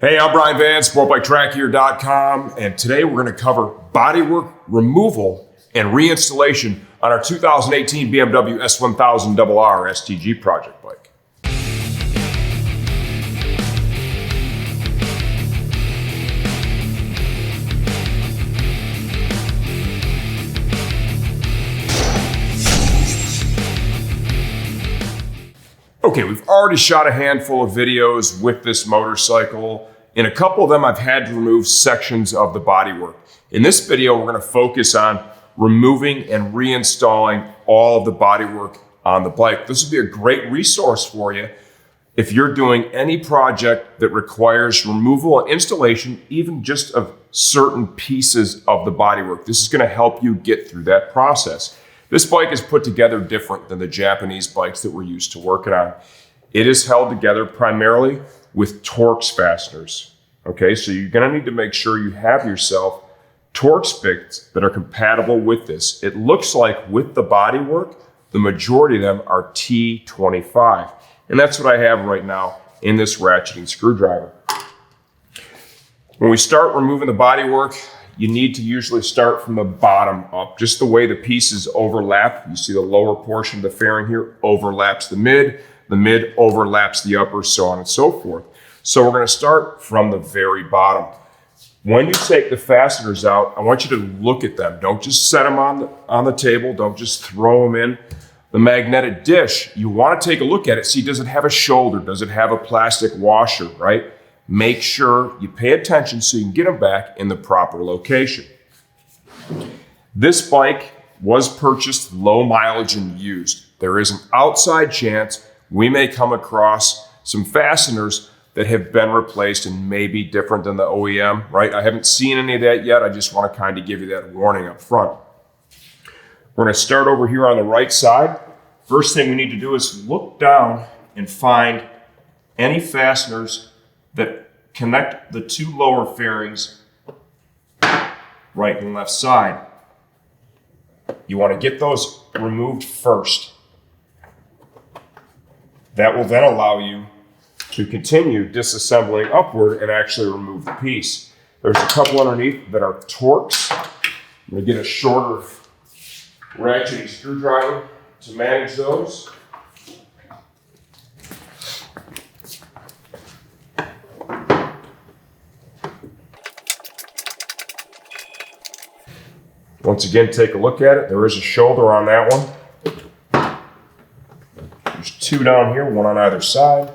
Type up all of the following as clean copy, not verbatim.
Hey, I'm Brian Van, SportbikeTrackHere.com, and today we're going to cover bodywork removal and reinstallation on our 2018 BMW S1000RR STG project bike. Okay, we've already shot a handful of videos with this motorcycle. In a couple of them, I've had to remove sections of the bodywork. In this video, we're going to focus on removing and reinstalling all of the bodywork on the bike. This will be a great resource for you if you're doing any project that requires removal and installation, even just of certain pieces of the bodywork. This is going to help you get through that process. This bike is put together different than the Japanese bikes that we're used to working on. It is held together primarily with Torx fasteners. Okay, so you're gonna need to make sure you have yourself Torx bits that are compatible with this. It looks like with the bodywork, the majority of them are T25. And that's what I have right now in this ratcheting screwdriver. When we start removing the bodywork, you need to usually start from the bottom up, just the way the pieces overlap. You see the lower portion of the fairing here overlaps the mid overlaps the upper, so on and so forth. So we're going to start from the very bottom. When you take the fasteners out, I want you to look at them. Don't just set them on the table. Don't just throw them in the magnetic dish. You want to take a look at it. See, does it have a shoulder? Does it have a plastic washer, right? Make sure you pay attention so you can get them back in the proper location. This bike was purchased low mileage and used. There is an outside chance we may come across some fasteners that have been replaced and may be different than the OEM, right? I haven't seen any of that yet. I just want to kind of give you that warning up front. We're going to start over here on the right side. First thing we need to do is look down and find any fasteners that connect the two lower fairings, right and left side. You want to get those removed first. That will then allow you to continue disassembling upward and actually remove the piece. There's a couple underneath that are Torx. I'm going to get a shorter ratcheting screwdriver to manage those. Once again, take a look at it. There is a shoulder on that one. There's two down here, one on either side.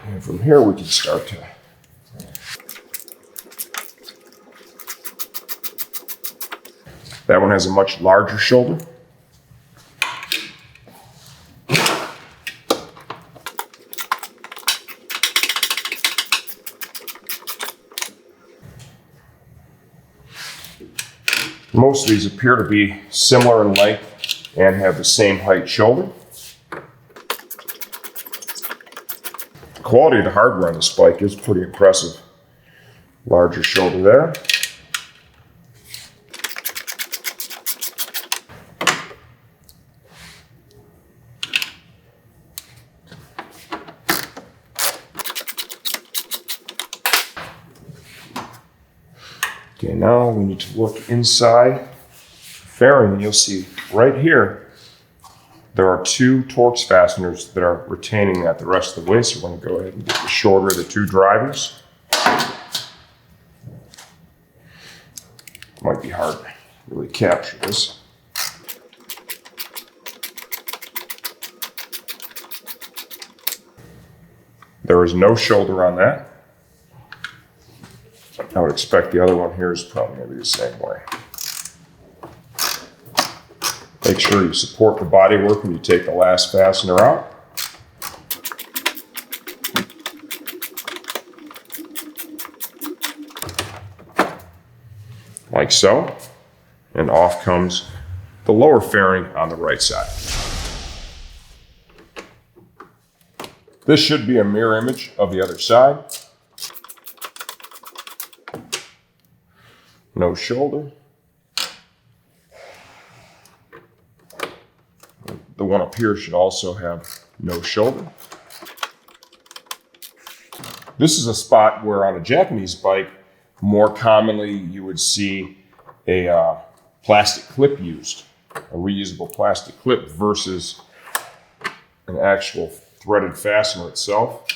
And from here, we can start to that one has a much larger shoulder. Most of these appear to be similar in length and have the same height shoulder. The quality of the hardware on this bike is pretty impressive. Larger shoulder there. Okay, now we need to look inside the fairing, and you'll see right here, there are two Torx fasteners that are retaining that the rest of the way. So we're going to go ahead and get the shorter of the two drivers. Might be hard to really capture this. There is no shoulder on that. I would expect the other one here is probably going to be the same way. Make sure you support the bodywork when you take the last fastener out. Like so. And off comes the lower fairing on the right side. This should be a mirror image of the other side. No shoulder. The one up here should also have no shoulder. This is a spot where on a Japanese bike, more commonly you would see a plastic clip used, a reusable plastic clip versus an actual threaded fastener itself.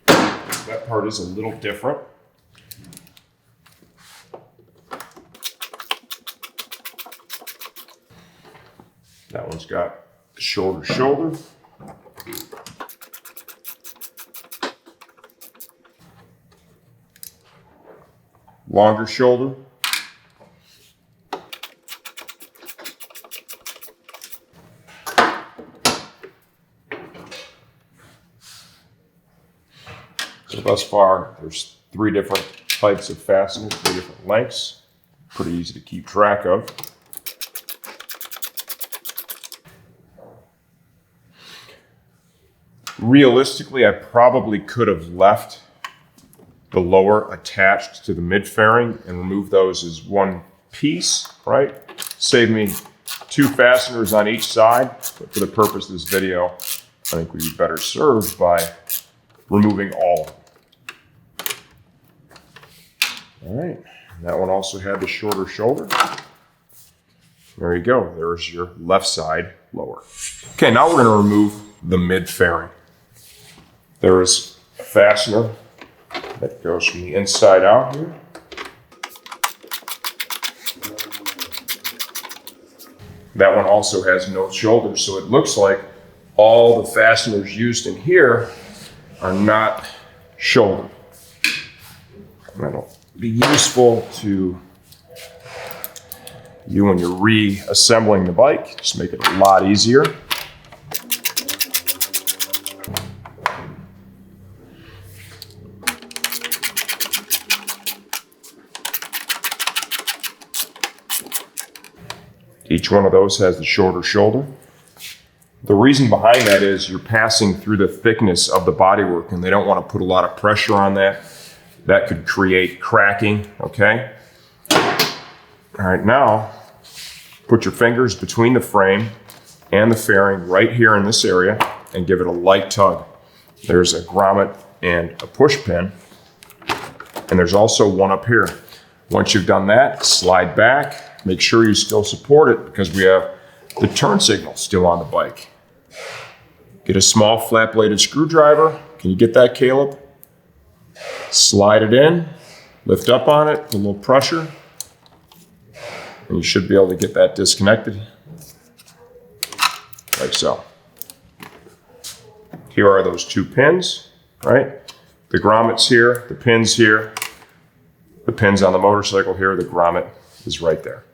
That part is a little different. That one's got the shoulder. Longer shoulder. So thus far, there's 3 different types of fasteners, 3 different lengths. Pretty easy to keep track of. Realistically, I probably could have left the lower attached to the mid fairing and removed those as one piece, right? Save me 2 fasteners on each side, but for the purpose of this video, I think we'd be better served by removing all of them. All right, that one also had the shorter shoulder. There you go, there's your left side lower. Okay, now we're gonna remove the mid fairing. There is a fastener that goes from the inside out here. That one also has no shoulder, so it looks like all the fasteners used in here are not shouldered. That'll be useful to you when you're reassembling the bike, just make it a lot easier. Each one of those has the shorter shoulder. The reason behind that is you're passing through the thickness of the bodywork and they don't want to put a lot of pressure on that. That could create cracking, okay? All right, now put your fingers between the frame and the fairing right here in this area and give it a light tug. There's a grommet and a push pin, and there's also one up here. Once you've done that, slide back. Make sure you still support it because we have the turn signal still on the bike. Get a small flat bladed screwdriver. Can you get that, Caleb? Slide it in, lift up on it, put a little pressure, and you should be able to get that disconnected, like so. Here are those 2 pins, right? The grommet's here, the pin's here, the pin's on the motorcycle here, the grommet is right there.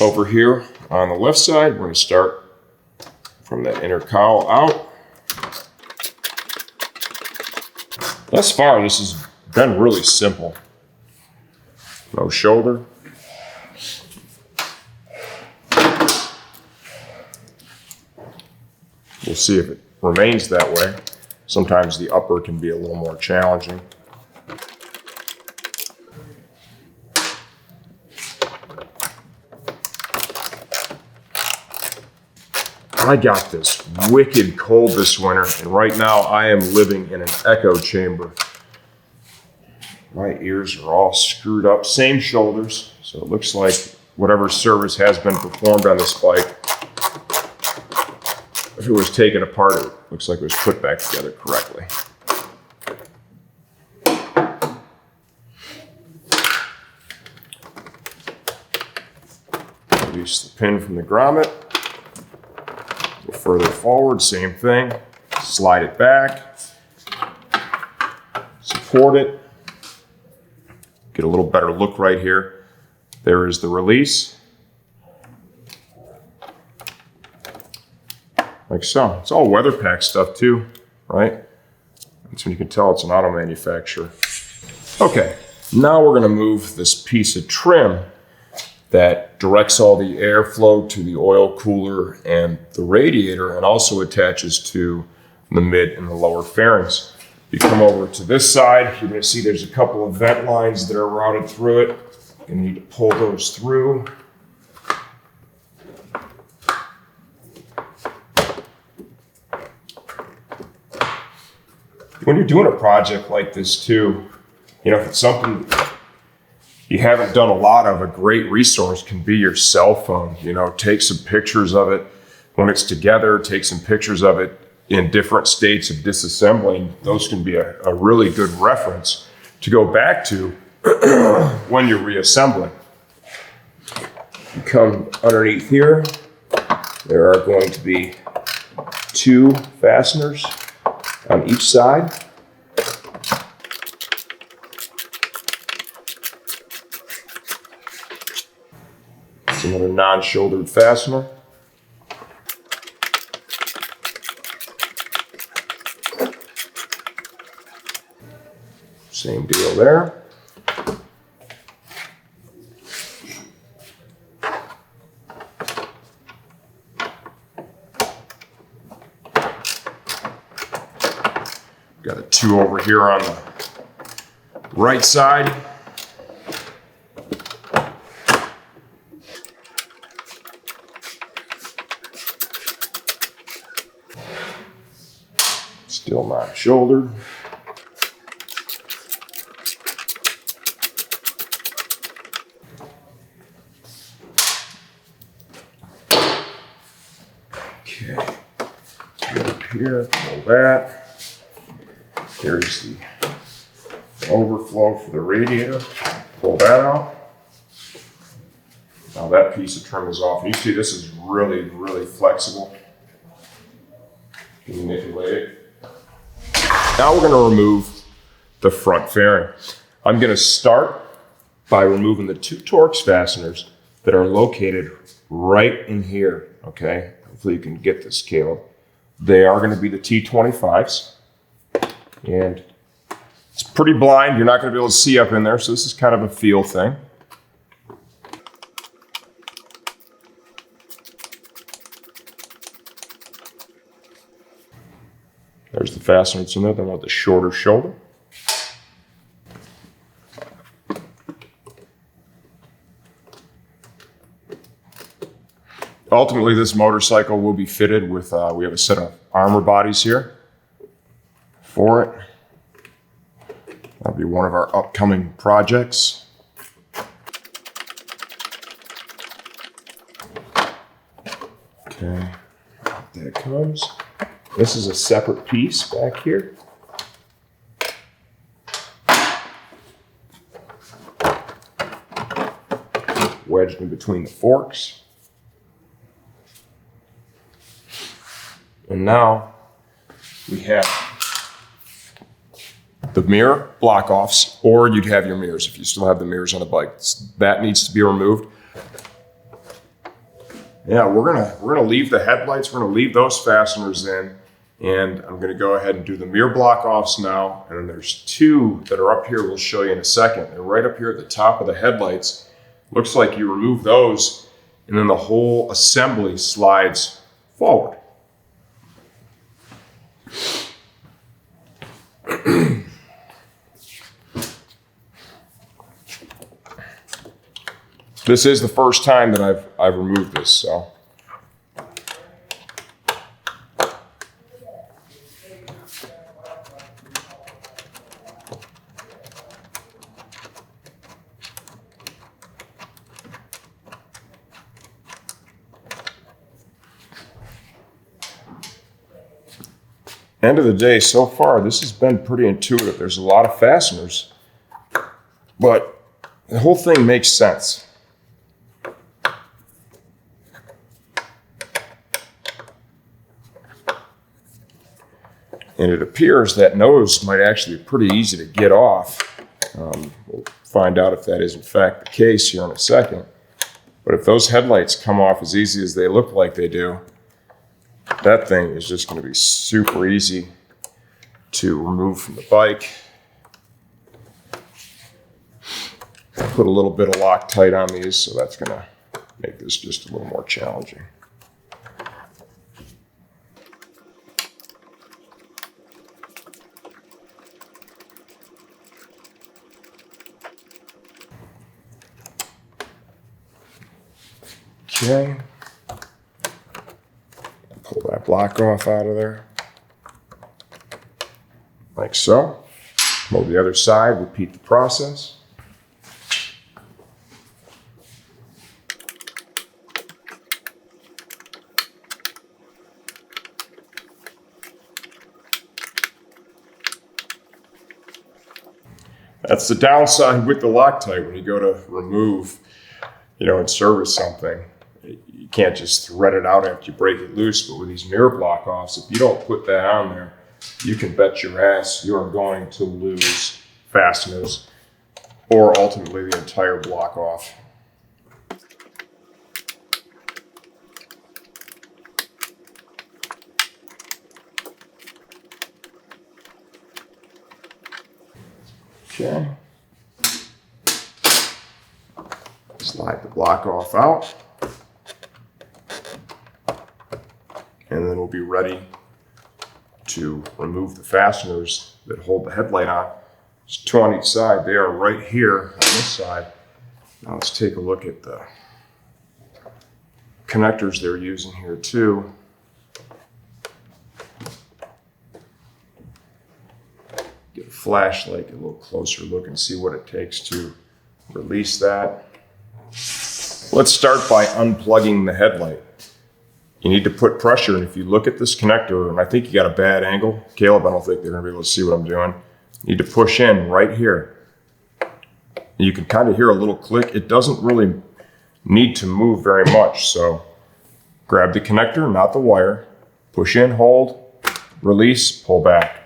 Over here on the left side, we're going to start from that inner cowl out. Thus far, this has been really simple. No shoulder. We'll see if it remains that way. Sometimes the upper can be a little more challenging. I got this wicked cold this winter, and right now I am living in an echo chamber. My ears are all screwed up, same shoulders, so it looks like whatever service has been performed on this bike, if it was taken apart, it looks like it was put back together correctly. Release the pin from the grommet. Further forward, same thing. Slide it back. Support it. Get a little better look right here. There is the release. Like so. It's all weather pack stuff too, right? That's when you can tell it's an auto manufacturer. Okay, now we're gonna move this piece of trim that directs all the airflow to the oil cooler and the radiator, and also attaches to the mid and the lower fairings. You come over to this side, you're going to see there's a couple of vent lines that are routed through it. You're going to need to pull those through. When you're doing a project like this too, you know, if it's something you haven't done a lot of, a great resource can be your cell phone. You know, take some pictures of it when it's together, take some pictures of it in different states of disassembling. Those can be a really good reference to go back to when you're reassembling. You come underneath here, there are going to be 2 fasteners on each side. It's another non-shouldered fastener. Same deal there. Got a 2 over here on the right side. Still not shouldered. Okay, get up here, pull that. Here's the overflow for the radiator. Pull that out. Now that piece of trim is off. And you see this is really, really flexible. You can manipulate it. Now we're going to remove the front fairing. I'm going to start by removing the 2 Torx fasteners that are located right in here. Okay, hopefully you can get this, Caleb. They are going to be the T25s. And it's pretty blind. You're not going to be able to see up in there, so this is kind of a feel thing. There's the fastener that's in there. Then with the shorter shoulder. Ultimately, this motorcycle will be fitted with, we have a set of armor bodies here for it. That'll be one of our upcoming projects. Okay, there it comes. This is a separate piece back here. Wedged in between the forks. And now we have the mirror block offs, or you'd have your mirrors if you still have the mirrors on the bike. That needs to be removed. Yeah, we're gonna leave the headlights. We're gonna leave those fasteners in, and I'm gonna go ahead and do the mirror block offs now. And then there's 2 that are up here. We'll show you in a second. They're right up here at the top of the headlights. Looks like you remove those, and then the whole assembly slides forward. This is the first time that I've removed this, so. End of the day, so far, this has been pretty intuitive. There's a lot of fasteners, but the whole thing makes sense. And it appears that nose might actually be pretty easy to get off. We'll find out if that is in fact the case here in a second. But if those headlights come off as easy as they look like they do, that thing is just going to be super easy to remove from the bike. Put a little bit of Loctite on these, so that's going to make this just a little more challenging. Okay. Pull that block off out of there. like so. Come over the other side, repeat the process. That's the downside with the Loctite when you go to remove, and service something. You can't just thread it out after you break it loose, but with these mirror block offs, if you don't put that on there, you can bet your ass you are going to lose fasteners or ultimately the entire block off. Okay. Slide the block off out. And then we'll be ready to remove the fasteners that hold the headlight on. There's two on each side. They are right here on this side. Now let's take a look at the connectors they're using here too. Get a flashlight, get a little closer look and see what it takes to release that. Let's start by unplugging the headlight. You need to put pressure, and if you look at this connector, and I think you got a bad angle, Caleb, I don't think they're gonna be able to see what I'm doing. You need to push in right here. You can kind of hear a little click. It doesn't really need to move very much, so grab the connector, not the wire, push in, hold, release, pull back.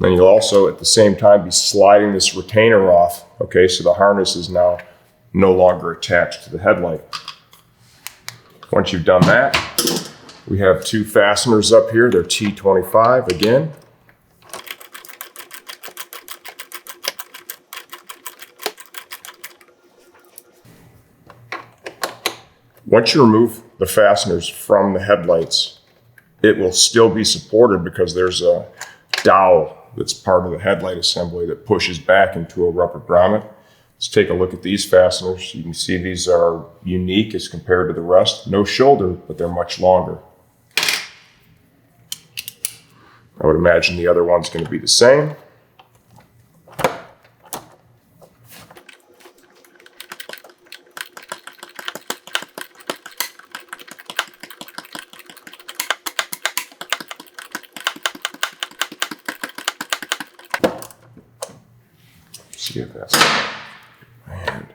Then you'll also, at the same time, be sliding this retainer off, okay, so the harness is now no longer attached to the headlight. Once you've done that, we have two fasteners up here. They're T25 again. Once you remove the fasteners from the headlights, it will still be supported because there's a dowel that's part of the headlight assembly that pushes back into a rubber grommet. Let's take a look at these fasteners. You can see these are unique as compared to the rest. No shoulder, but they're much longer. I would imagine the other one's going to be the same. See if that's right. And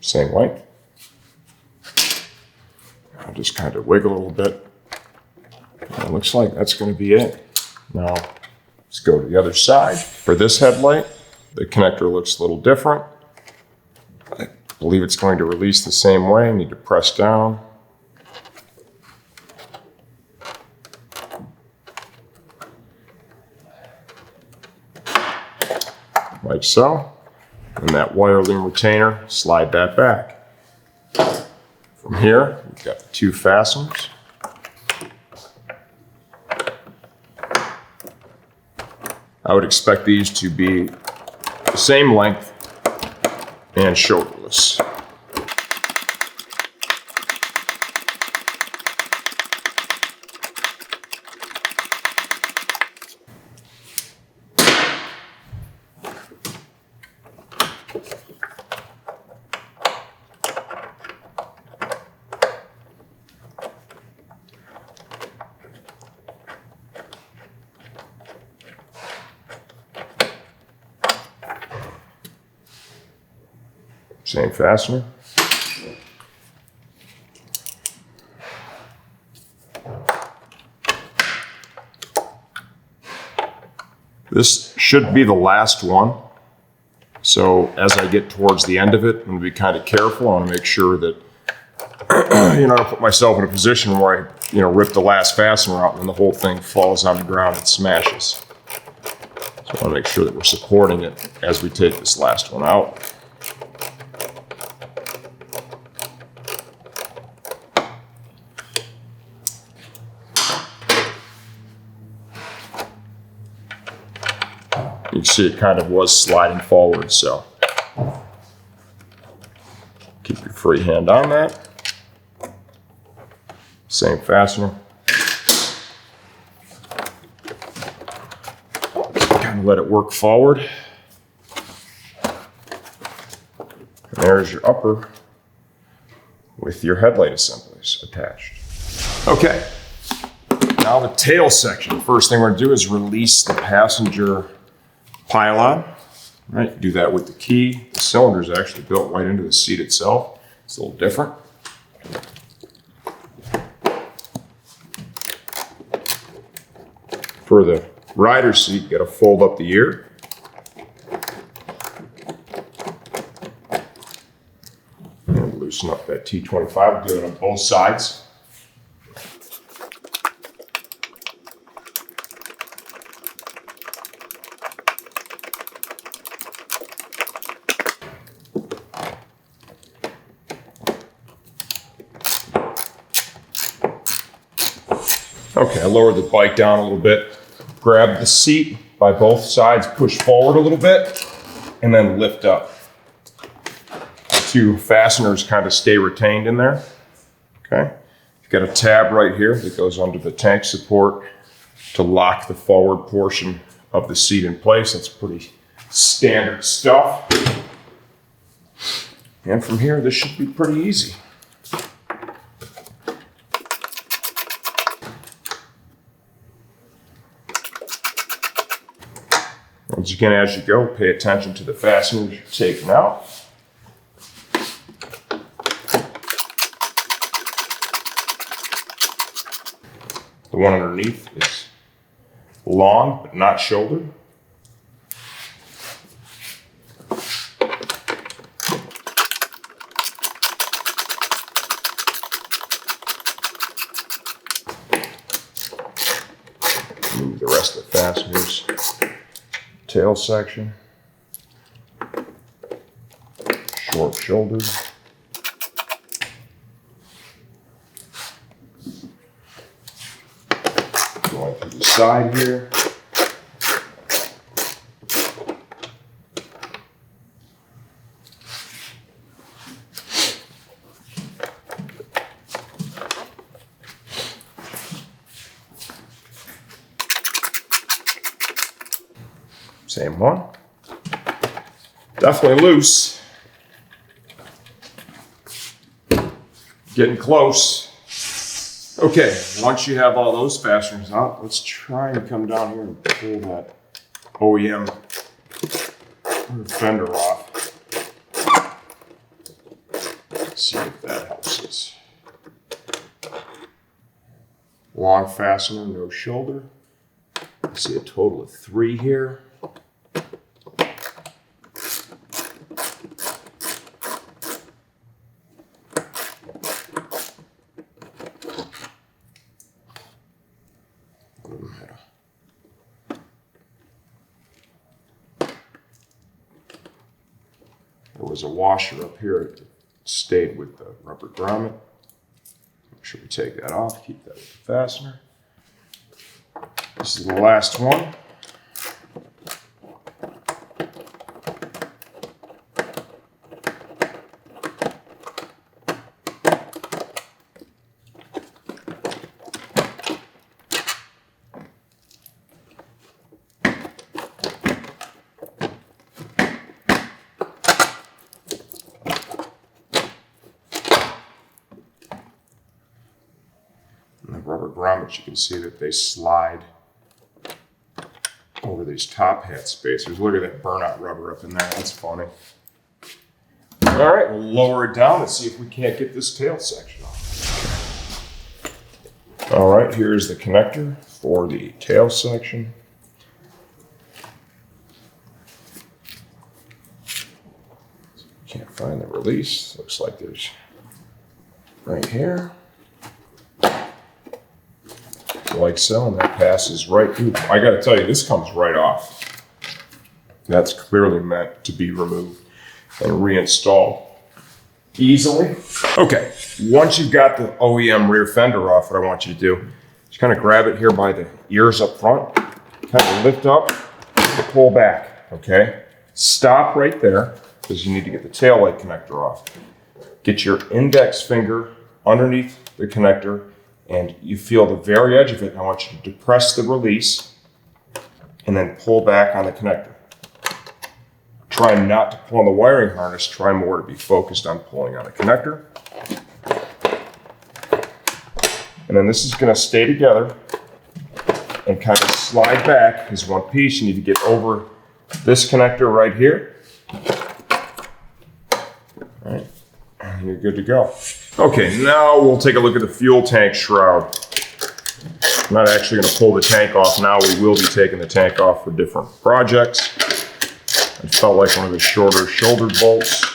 same length. I'll just kind of wiggle a little bit. And it looks like that's going to be it. Now, let's go to the other side. For this headlight, the connector looks a little different. I believe it's going to release the same way. I need to press down. Like so. And that wire loom retainer, slide that back. From here, we've got the two fasteners. I would expect these to be the same length and shoulderless. Same fastener. This should be the last one. So as I get towards the end of it, I'm going to be kind of careful. I want to make sure that I don't put myself in a position where I rip the last fastener out and then the whole thing falls on the ground and smashes. So I want to make sure that we're supporting it as we take this last one out. You can see it kind of was sliding forward, so. Keep your free hand on that. Same fastener. Kind of let it work forward. And there's your upper with your headlight assemblies attached. Okay, now the tail section. First thing we're gonna do is release the passenger pylon. Right, do that with the key. The cylinder is actually built right into the seat itself. It's a little different. For the rider's seat, you gotta fold up the ear. And loosen up that T25, we'll do it on both sides. Okay, I lowered the bike down a little bit. Grab the seat by both sides, push forward a little bit, and then lift up. The two fasteners kind of stay retained in there. Okay, you've got a tab right here that goes under the tank support to lock the forward portion of the seat in place. That's pretty standard stuff. And from here, this should be pretty easy. Once again, as you go, pay attention to the fasteners you're taking out. The one underneath is long, but not shouldered. Move the rest of the fasteners. Tail section, short shouldered. Going to the side here. Same one. Definitely loose. Getting close. Okay, once you have all those fasteners out, let's try and come down here and pull that OEM fender off. Let's see if that helps us. Long fastener, no shoulder. I see a total of 3 here. There was a washer up here that stayed with the rubber grommet. Make sure we take that off, keep that with the fastener. This is the last one. Rubber grommets, you can see that they slide over these top hat spacers. Look at that burnout rubber up in there. That's funny. All right, we'll lower it down and see if we can't get this tail section off. All right, here's the connector for the tail section. Can't find the release. Looks like there's right here. Like so, and that passes right through. I got to tell you, this comes right off. That's clearly meant to be removed and reinstalled easily. Okay, once you've got the OEM rear fender off, what I want you to do is kind of grab it here by the ears up front, kind of lift up, pull back, okay? Stop right there, because you need to get the tail light connector off. get your index finger underneath the connector, and you feel the very edge of it. And I want you to depress the release and then pull back on the connector. Try not to pull on the wiring harness, try more to be focused on pulling on the connector. And then this is going to stay together and kind of slide back as one piece. You need to get over this connector right here. All right, and you're good to go. Okay, now we'll take a look at the fuel tank shroud. I'm not actually going to pull the tank off now. We will be taking the tank off for different projects. It felt like one of the shorter shoulder bolts.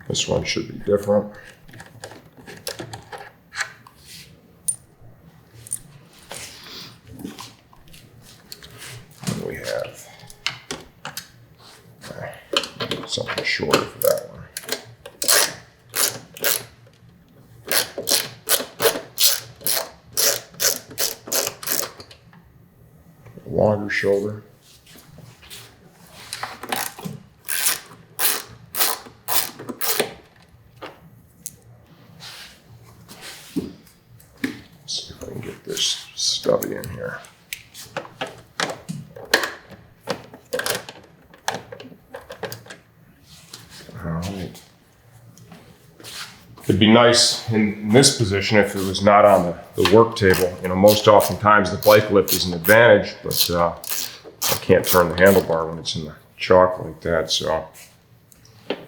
This one should be different. And we have something shorter for that one. Longer shoulder. Let's see if I can get this stubby in here. All right. It'd be nice in this position if it was not on the work table. You know, most oftentimes the bike lift is an advantage, but I can't turn the handlebar when it's in the chalk like that, so.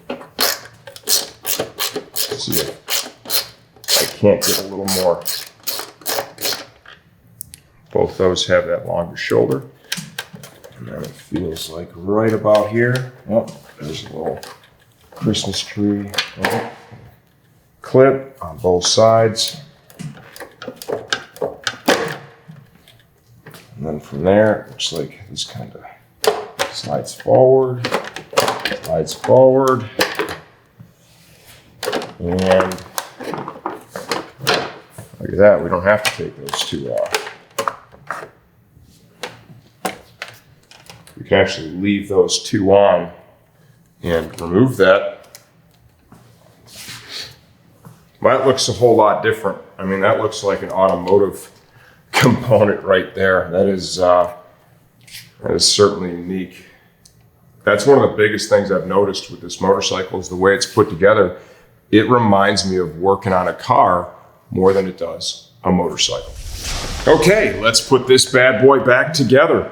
Let's see if I can't get a little more. Both those have that longer shoulder. And then it feels like right about here. Oh, there's a little Christmas tree. Oh. Clip on both sides. And then from there, it looks like this kind of slides forward. And look at that, we don't have to take those two off. We can actually leave those two on and remove that. Well, that looks a whole lot different. I mean, that looks like an automotive component right there. That is certainly unique. That's one of the biggest things I've noticed with this motorcycle is the way it's put together. It reminds me of working on a car more than it does a motorcycle. Okay, let's put this bad boy back together.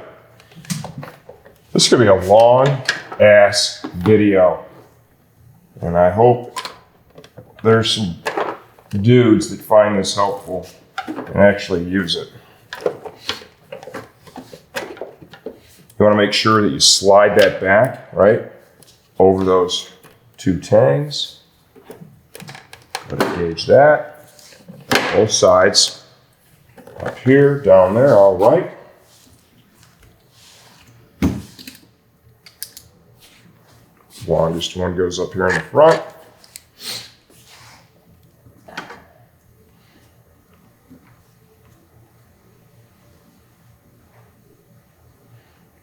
This is gonna be a long ass video. And I hope there's some dudes that find this helpful and actually use it. You want to make sure that you slide that back, right, over those two tangs. Let it gauge that. Both sides. Up here, down there, all right. Longest one goes up here in the front.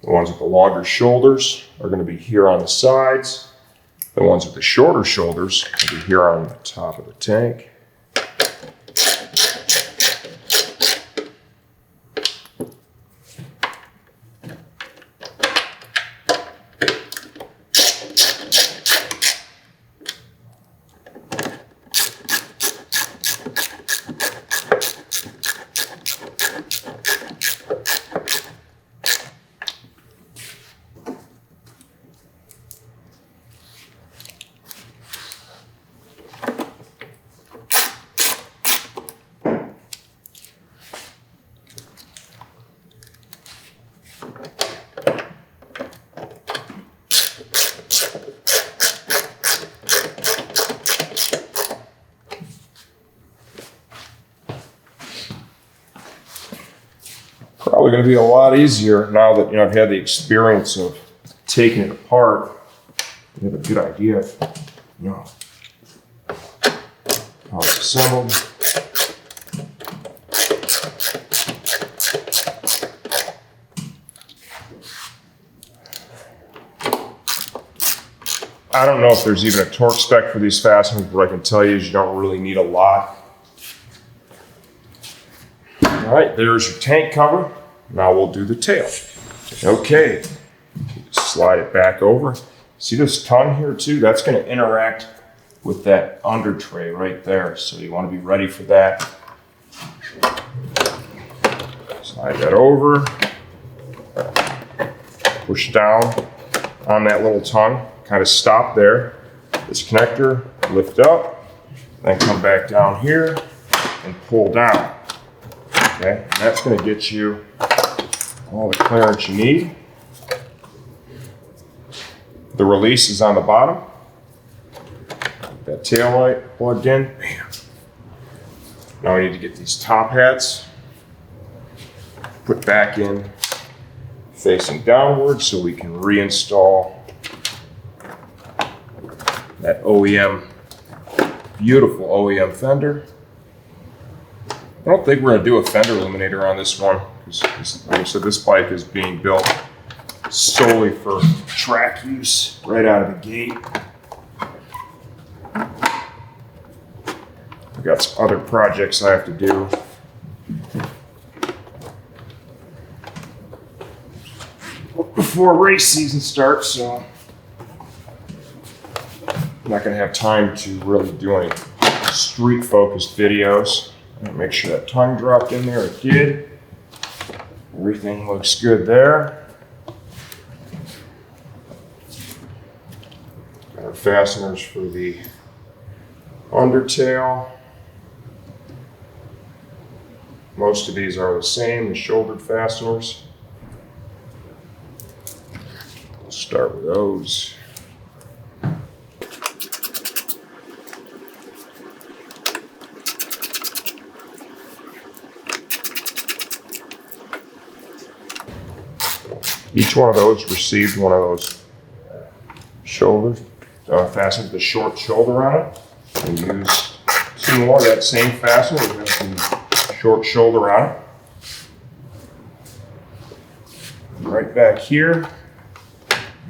The ones with the longer shoulders are going to be here on the sides. The ones with the shorter shoulders will be here on the top of the tank. Probably going to be a lot easier now that I've had the experience of taking it apart. You have a good idea of how it's assembled. I don't know if there's even a torque spec for these fasteners, but I can tell you is you don't really need a lot. All right, there's your tank cover. Now we'll do the tail. Okay, slide it back over. See this tongue here too? That's going to interact with that under tray right there. So you want to be ready for that. Slide that over. Push down on that little tongue. Kind of stop there. This connector, lift up, then come back down here and pull down. Okay, and that's going to get you all the clearance you need. The release is on the bottom. That tail light plugged in. Bam. Now we need to get these top hats put back in facing downward so we can reinstall that OEM, beautiful OEM fender. I don't think we're going to do a fender eliminator on this one because, like I said, this bike is being built solely for track use right out of the gate. I've got some other projects I have to do. Before race season starts, so I'm not going to have time to really do any street focused videos. Make sure that tongue dropped in there. It did. Everything looks good there. Got our fasteners for the undertail. Most of these are the same, the shouldered fasteners. We'll start with those. Each one of those received one of those shoulders, fastened the short shoulder on it. And use some more of that same fastener. We have the short shoulder on it. Right back here,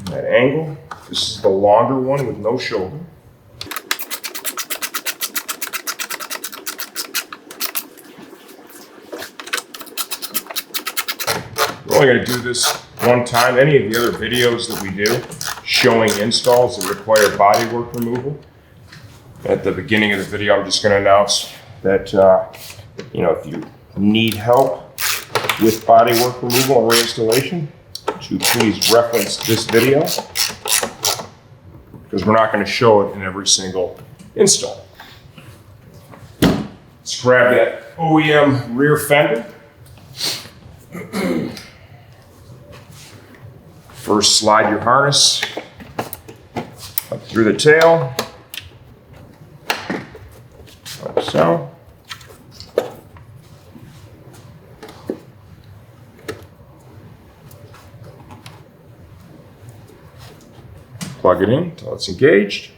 that angle. This is the longer one with no shoulder. We're only going to do this one time. Any of the other videos that we do showing installs that require bodywork removal, at the beginning of the video, I'm just going to announce that if you need help with bodywork removal and reinstallation, to please reference this video because we're not going to show it in every single install. Let's grab that OEM rear fender. First, slide your harness up through the tail, like so. Plug it in until it's engaged.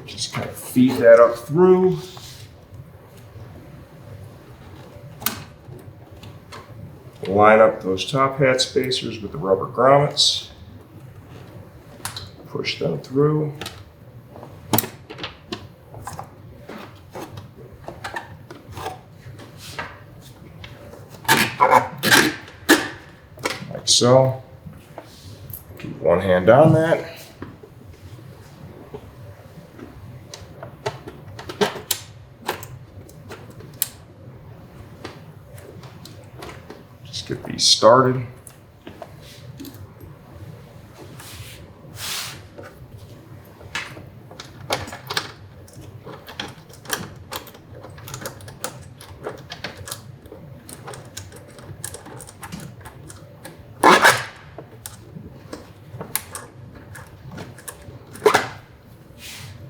Just kind of feed that up through. Line up those top hat spacers with the rubber grommets. Push them through. Like so. Keep one hand on that. Just get these started.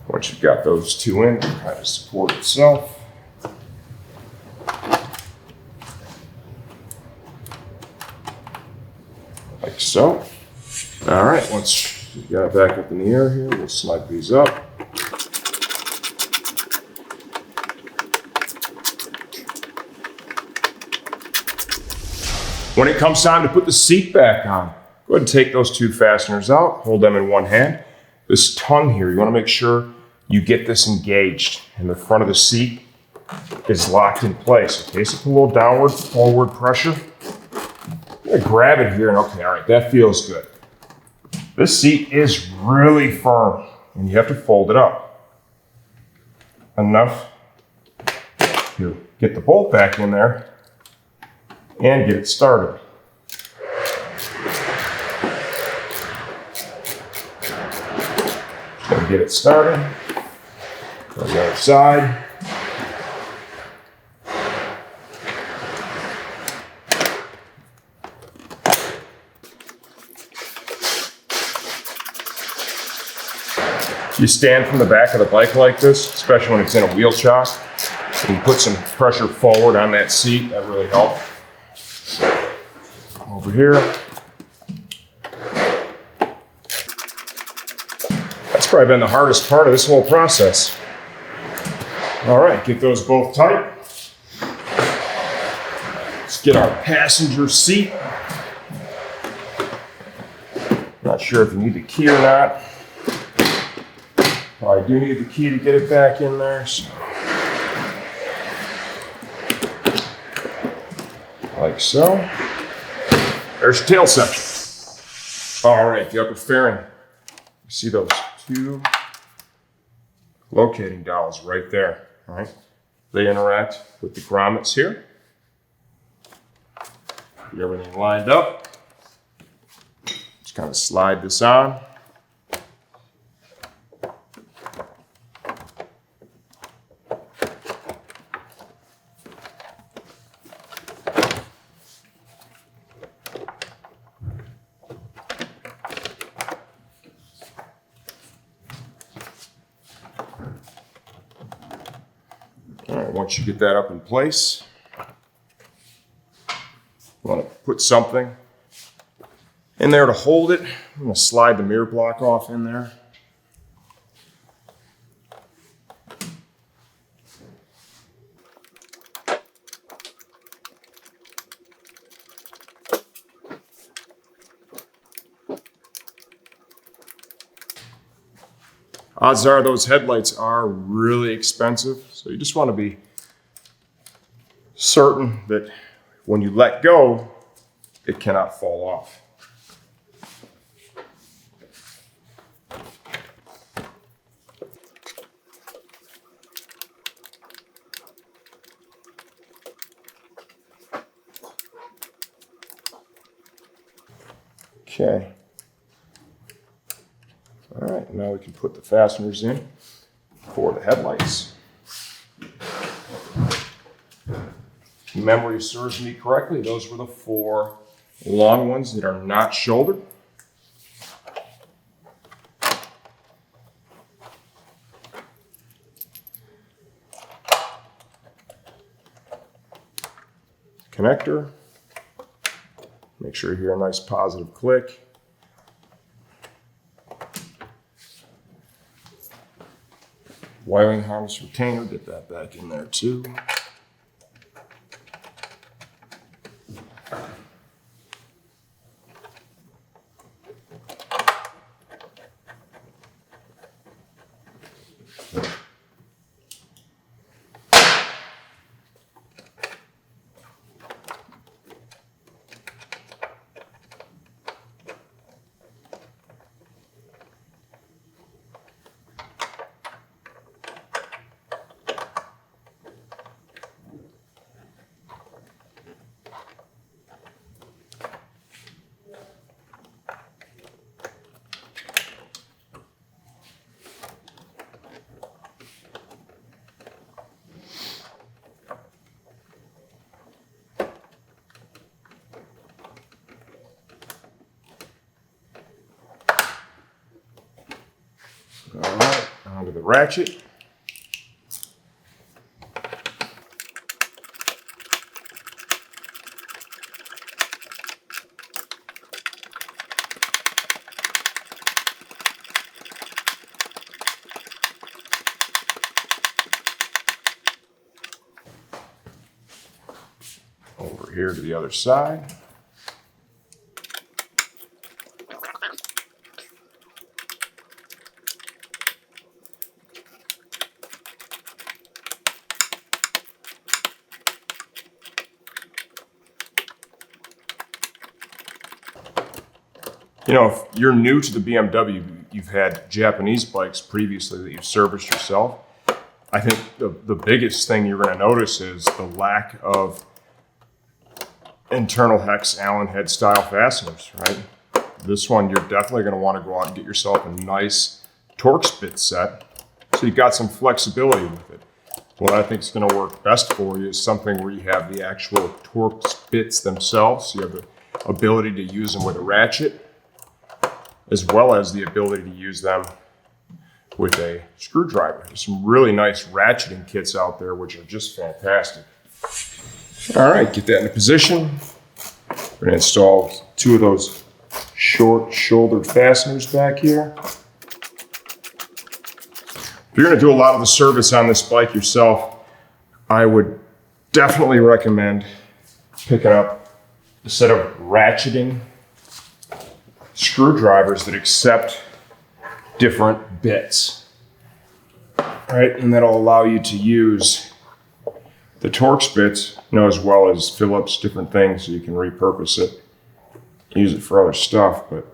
Once you've got those two in, it'll kind of support itself. Like so. All right, once you got it back up in the air here, we'll slide these up. When it comes time to put the seat back on, Go ahead and take those two fasteners out, hold them in one hand. This tongue here, you want to make sure you get this engaged and the front of the seat is locked in place. Okay, so put a little downward, forward pressure. I'm gonna grab it here and okay, all right, that feels good. This seat is really firm and you have to fold it up enough to get the bolt back in there and get it started. Gonna get it started. On the other side. You stand from the back of the bike like this, especially when it's in a wheel chock, and you put some pressure forward on that seat, that really helps. Over here. That's probably been the hardest part of this whole process. All right, get those both tight. Let's get our passenger seat. Not sure if you need the key or not. I do need the key to get it back in there. So. Like so. There's your tail section. All right, the upper fairing. You see those two locating dowels right there. All right, they interact with the grommets here. Get everything lined up. Just kind of slide this on. All right, once you get that up in place, you want to put something in there to hold it. I'm going to slide the mirror block off in there. Odds are those headlights are really expensive, so you just want to be certain that when you let go, it cannot fall off. Okay. All right, now we can put the fasteners in for the headlights. If memory serves me correctly, those were the 4 long ones that are not shouldered. Connector. Make sure you hear a nice positive click. Wiring harness retainer, get that back in there too. All right, onto the ratchet. Over here to the other side. You know, if you're new to the BMW, you've had Japanese bikes previously that you've serviced yourself. I think the biggest thing you're going to notice is the lack of internal hex Allen head style fasteners, right? This one, you're definitely going to want to go out and get yourself a nice torque spit set so you've got some flexibility with it. What I think is going to work best for you is something where you have the actual torque spits themselves. So you have the ability to use them with a ratchet, as well as the ability to use them with a screwdriver. There's some really nice ratcheting kits out there, which are just fantastic. All right, get that into position. We're gonna install 2 of those short shouldered fasteners back here. If you're gonna do a lot of the service on this bike yourself, I would definitely recommend picking up a set of ratcheting screwdrivers that accept different bits, right? And that'll allow you to use the torque spits, as well as Phillips, different things, so you can repurpose it, use it for other stuff. But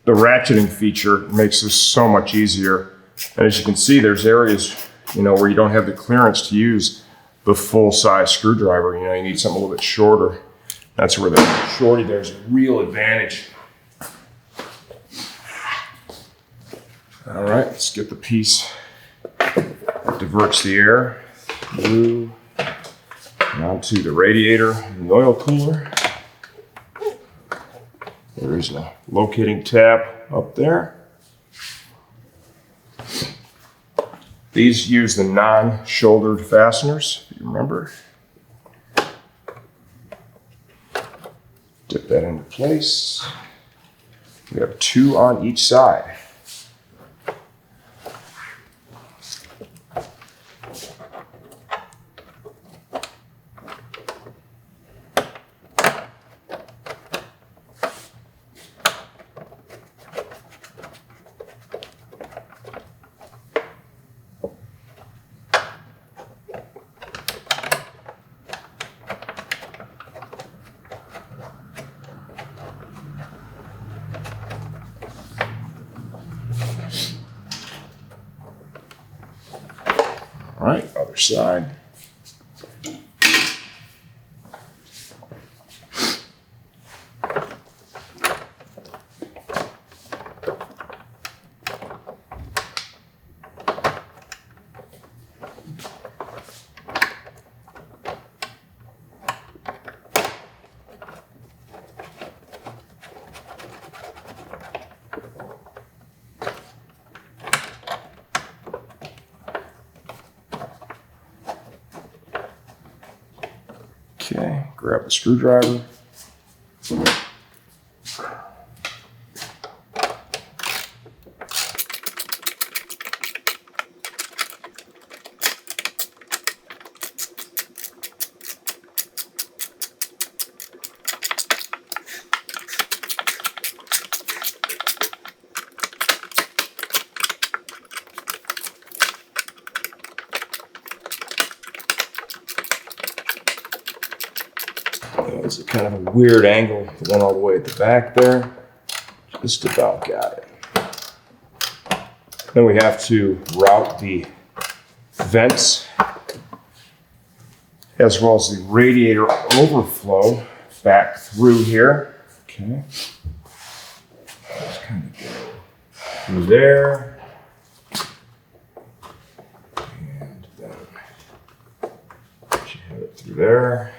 the ratcheting feature makes this so much easier. And as you can see, there's areas, where you don't have the clearance to use the full-size screwdriver. You need something a little bit shorter. That's where the shorty, there's a real advantage. All right, let's get the piece that diverts the air through onto the radiator and the oil cooler. There's a locating tab up there. These use the non-shouldered fasteners, if you remember. Dip that into place. We have 2 on each side. All right, other side. Okay, grab the screwdriver. It's a kind of a weird angle, the one all the way at the back there. Just about got it. Then we have to route the vents as well as the radiator overflow back through here. Okay. Just kind of go through there. And then you have it through there.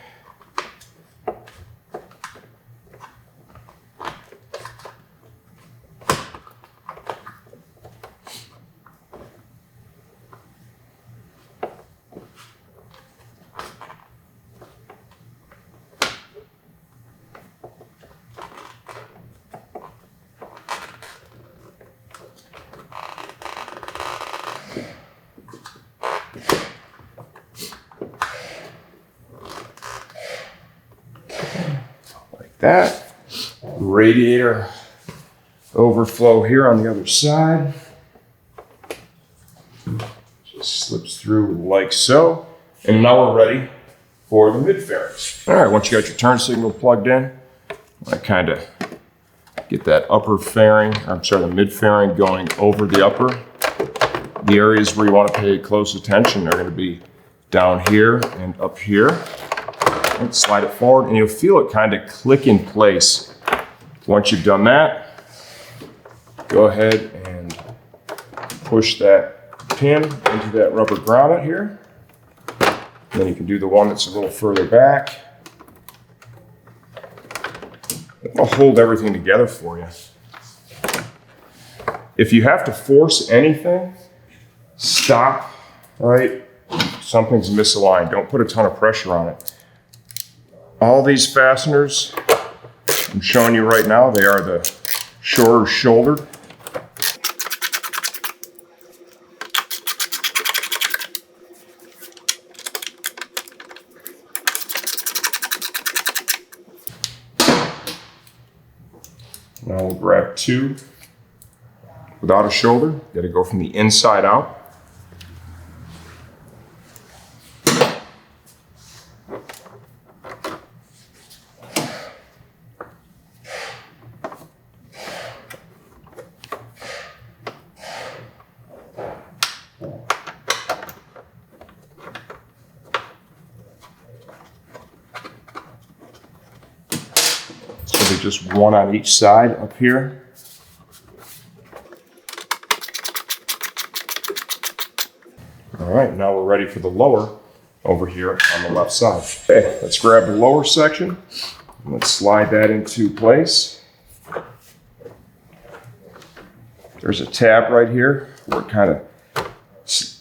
That radiator overflow here on the other side just slips through like so, and now we're ready for the mid fairings. All right, once you got your turn signal plugged in, I kind of Get that upper fairing, I'm sorry, the mid fairing going over the upper. The areas where you want to pay close attention are going to be down here and up here. And slide it forward and you'll feel it kind of click in place. Once you've done that, go ahead and push that pin into that rubber grommet here. Then you can do the one that's a little further back. It'll hold everything together for you. If you have to force anything, stop, right? Something's misaligned. Don't put a ton of pressure on it. All these fasteners I'm showing you right now, they are the shorter shouldered. Now we'll grab two without a shoulder. Got to go from the inside out. Just one on each side up here. All right, now we're ready for the lower over here on the left side. Okay, let's grab the lower section. Let's slide that into place. There's a tab right here where it kind of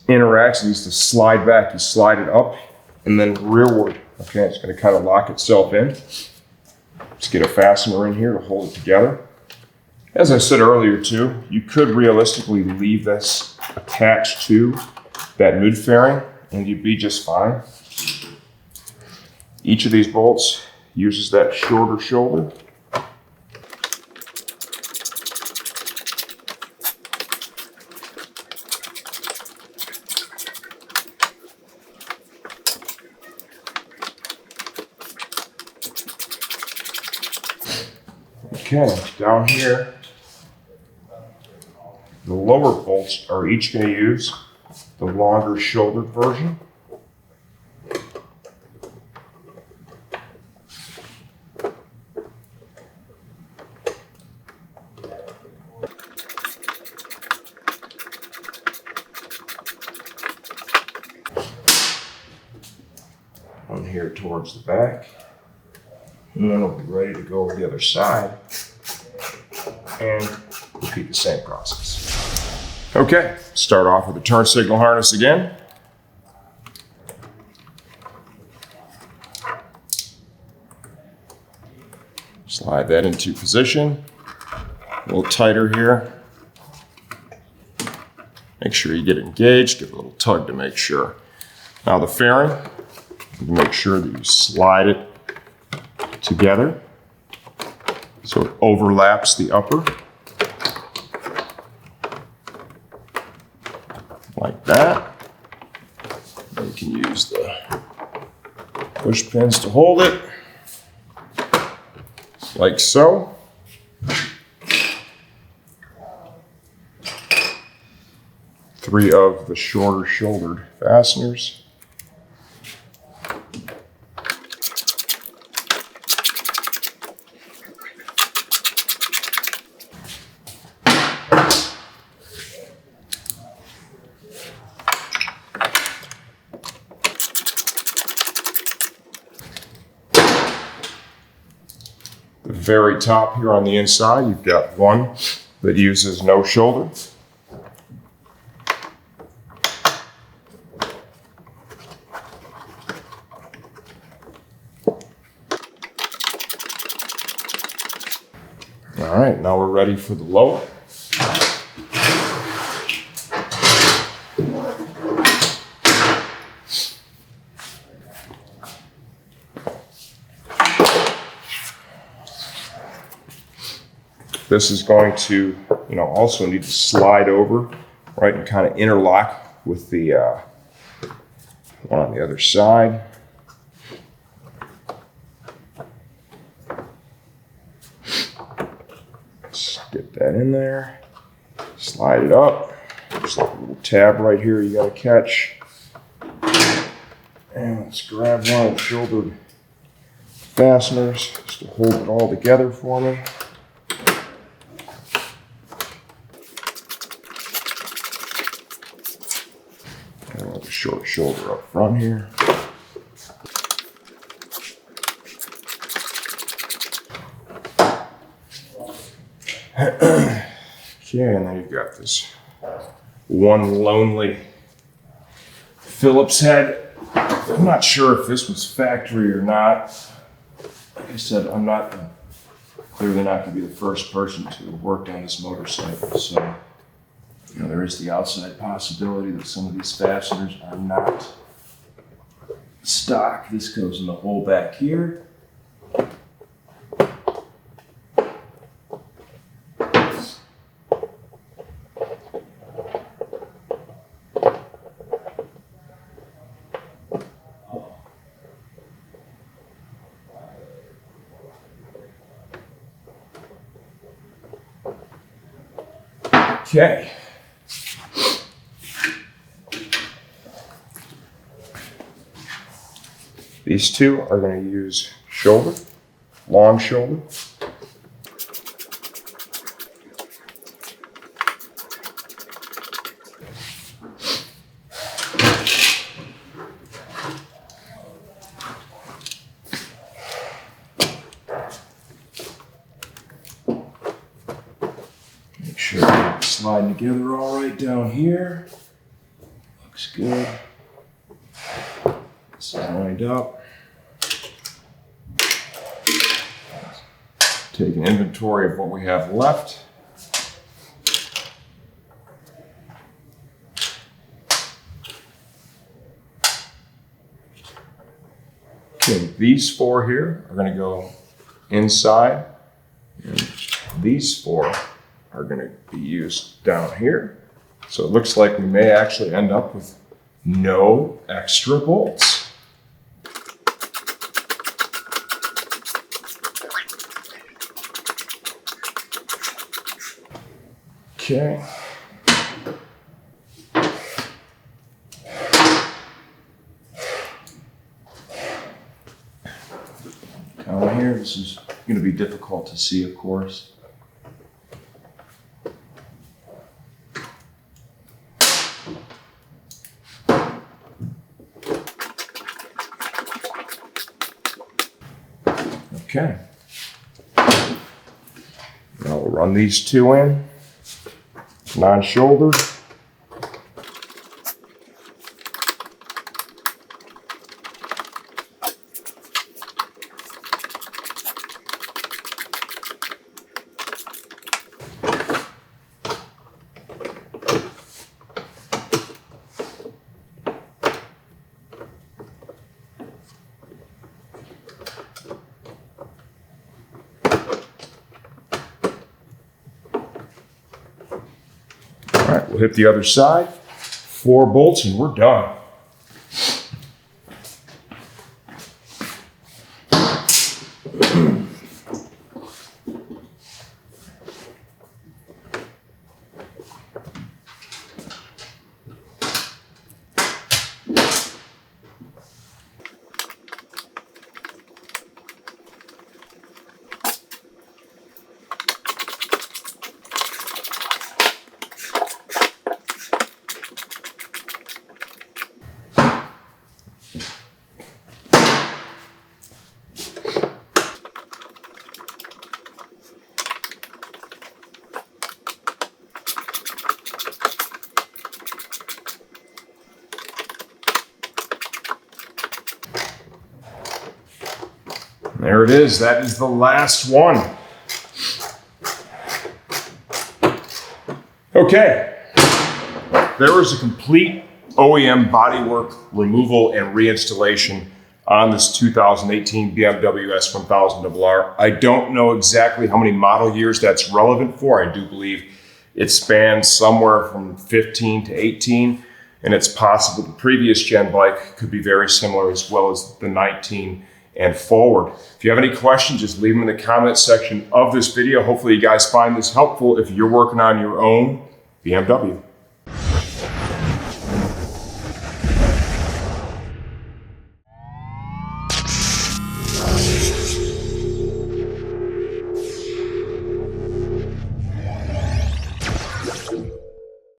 interacts. It needs to slide back. You slide it up and then rearward. Okay, it's going to kind of lock itself in. Let's get a fastener in here to hold it together. As I said earlier too, you could realistically leave this attached to that mid fairing and you'd be just fine. Each of these bolts uses that shorter shoulder. Okay, down here, the lower bolts are each going to use the longer shouldered version. One here towards the back. And then we'll be ready to go over the other side and repeat the same process. Okay, start off with the turn signal harness again. Slide that into position. A little tighter here. Make sure you get it engaged. Give it a little tug to make sure. Now the fairing, make sure that you slide it together so it overlaps the upper like that. And you can use the push pins to hold it like so. Three of the shorter shouldered fasteners. The very top here on the inside, you've got one that uses no shoulder. All right, now we're ready for the lower. This is going to, also need to slide over, right, and kind of interlock with the one on the other side. Get that in there, slide it up. There's like a little tab right here you gotta catch. And let's grab one of the shoulder fasteners just to hold it all together for me. And a short shoulder up front here. Okay, and then you've got this one lonely Phillips head. I'm not sure if this was factory or not. Like I said, I'm clearly not going to be the first person to work on this motorcycle. So, you know, there is the outside possibility that some of these fasteners are not stock. This goes in the hole back here. Okay. These two are going to use shoulder, long shoulder. Make sure it's sliding together all right down here. Looks good. It's lined up. Take an inventory of what we have left. Okay, these four here are going to go inside, and these four are going to be used down here. So it looks like we may actually end up with no extra bolts. Okay. Down here, this is going to be difficult to see, of course. Okay. Now we'll run these two in. Non-shouldered. All right, we'll hit the other side. 4 bolts and we're done. There it is. That is the last one. Okay. There is a complete OEM bodywork removal and reinstallation on this 2018 BMW S1000RR. I don't know exactly how many model years that's relevant for. I do believe it spans somewhere from 15 to 18, and it's possible the previous gen bike could be very similar, as well as the 19 and forward. If you have any questions, just leave them in the comment section of this video. Hopefully you guys find this helpful if you're working on your own BMW.